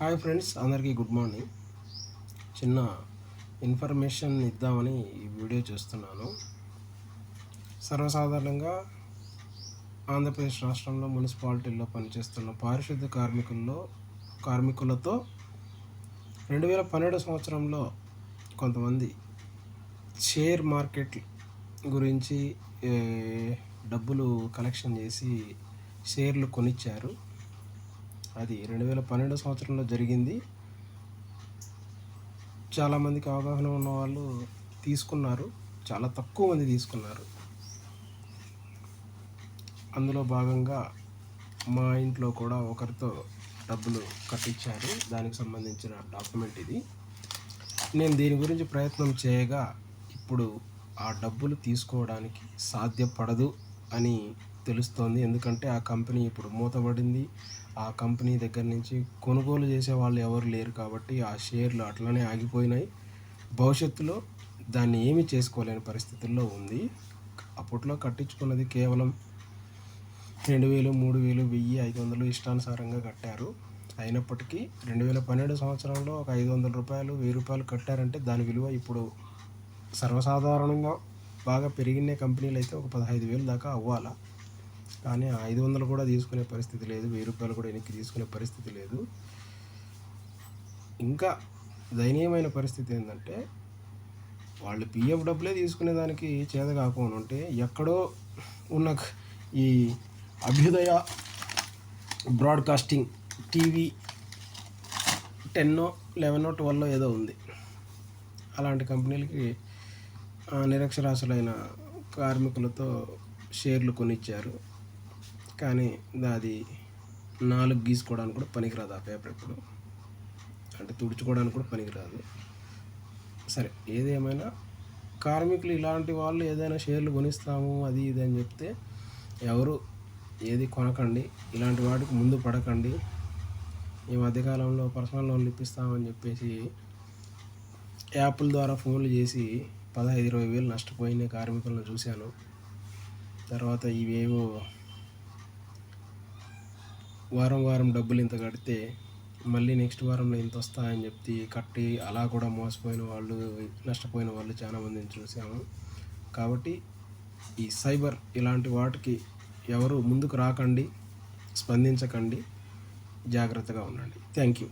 Hi friends, అందరికీ good morning. చిన్న information ఇద్దామని ఈ వీడియో చేస్తున్నాను. సర్వసాధారణంగా ఆంధ్రప్రదేశ్ రాష్ట్రంలో మున్సిపాలిటీల్లో పనిచేస్తున్న పారిశుద్ధ్య కార్మికులతో 2012 సంవత్సరంలో కొంతమంది షేర్ మార్కెట్ గురించి డబ్బులు కలెక్షన్ చేసి షేర్లు కొనిచ్చారు. అది 2012 సంవత్సరంలో జరిగింది. చాలామందికి అవగాహన ఉన్న వాళ్ళు తీసుకున్నారు, చాలా తక్కువ మంది తీసుకున్నారు. అందులో భాగంగా మా ఇంట్లో కూడా ఒకరితో డబ్బులు కట్టించారు. దానికి సంబంధించిన డాక్యుమెంట్ ఇది. నేను దీని గురించి ప్రయత్నం చేయగా ఇప్పుడు ఆ డబ్బులు తీసుకోవడానికి సాధ్యపడదు అని తెలుస్తోంది. ఎందుకంటే ఆ కంపెనీ ఇప్పుడు మూతపడింది. ఆ కంపెనీ దగ్గర నుంచి కొనుగోలు చేసే వాళ్ళు ఎవరు లేరు కాబట్టి ఆ షేర్లు అట్లనే ఆగిపోయినాయి. భవిష్యత్తులో దాన్ని ఏమీ చేసుకోలేని పరిస్థితుల్లో ఉంది. అప్పట్లో కట్టించుకున్నది కేవలం 2000, 3000, 1000, 500 ఇష్టానుసారంగా కట్టారు. అయినప్పటికీ 2012 సంవత్సరంలో ఒక 500 రూపాయలు, 1000 రూపాయలు కట్టారంటే దాని విలువ ఇప్పుడు సర్వసాధారణంగా బాగా పెరిగిన కంపెనీలు అయితే ఒక 15,000 దాకా అవ్వాలా. కానీ 500 కూడా తీసుకునే పరిస్థితి లేదు, 1000 రూపాయలు కూడా వెనక్కి తీసుకునే పరిస్థితి లేదు. ఇంకా దయనీయమైన పరిస్థితి ఏంటంటే వాళ్ళు పిఎఫ్ డబ్బులే తీసుకునేదానికి చేత కాకుండా ఉంటే ఎక్కడో ఉన్న ఈ అభ్యుదయ బ్రాడ్కాస్టింగ్ టీవీ 10, 11, 12 ఏదో ఉంది. అలాంటి కంపెనీలకి నిరక్షరాస్యులైన కార్మికులతో షేర్లు కొనిచ్చారు. కానీ అది 4 గీసుకోవడానికి కూడా పనికిరాదు. ఆ పేపర్ ఎప్పుడు అంటే తుడుచుకోవడానికి కూడా పనికిరాదు. సరే, ఏదేమైనా కార్మికులు ఇలాంటి వాళ్ళు ఏదైనా షేర్లు కొనిస్తాము అది ఇది అని చెప్తే ఎవరు ఏది కొనకండి, ఇలాంటి వాటికి ముందు పడకండి. ఈ మధ్యకాలంలో పర్సనల్ లోన్లు ఇప్పిస్తామని చెప్పేసి యాప్ల ద్వారా ఫోన్లు చేసి 15-20 వేలు నష్టపోయిన కార్మికులను చూశాను. తర్వాత ఇవేవో వారం డబ్బులు ఇంత కడితే మళ్ళీ నెక్స్ట్ వారంలో ఇంత వస్తాయని చెప్పి కట్టి అలా కూడా మోసపోయిన వాళ్ళు, నష్టపోయిన వాళ్ళు చాలామందిని చూసాము. కాబట్టి ఈ సైబర్ ఇలాంటి వాటికి ఎవరు ముందుకు రాకండి, స్పందించకండి, జాగ్రత్తగా ఉండండి. Thank you.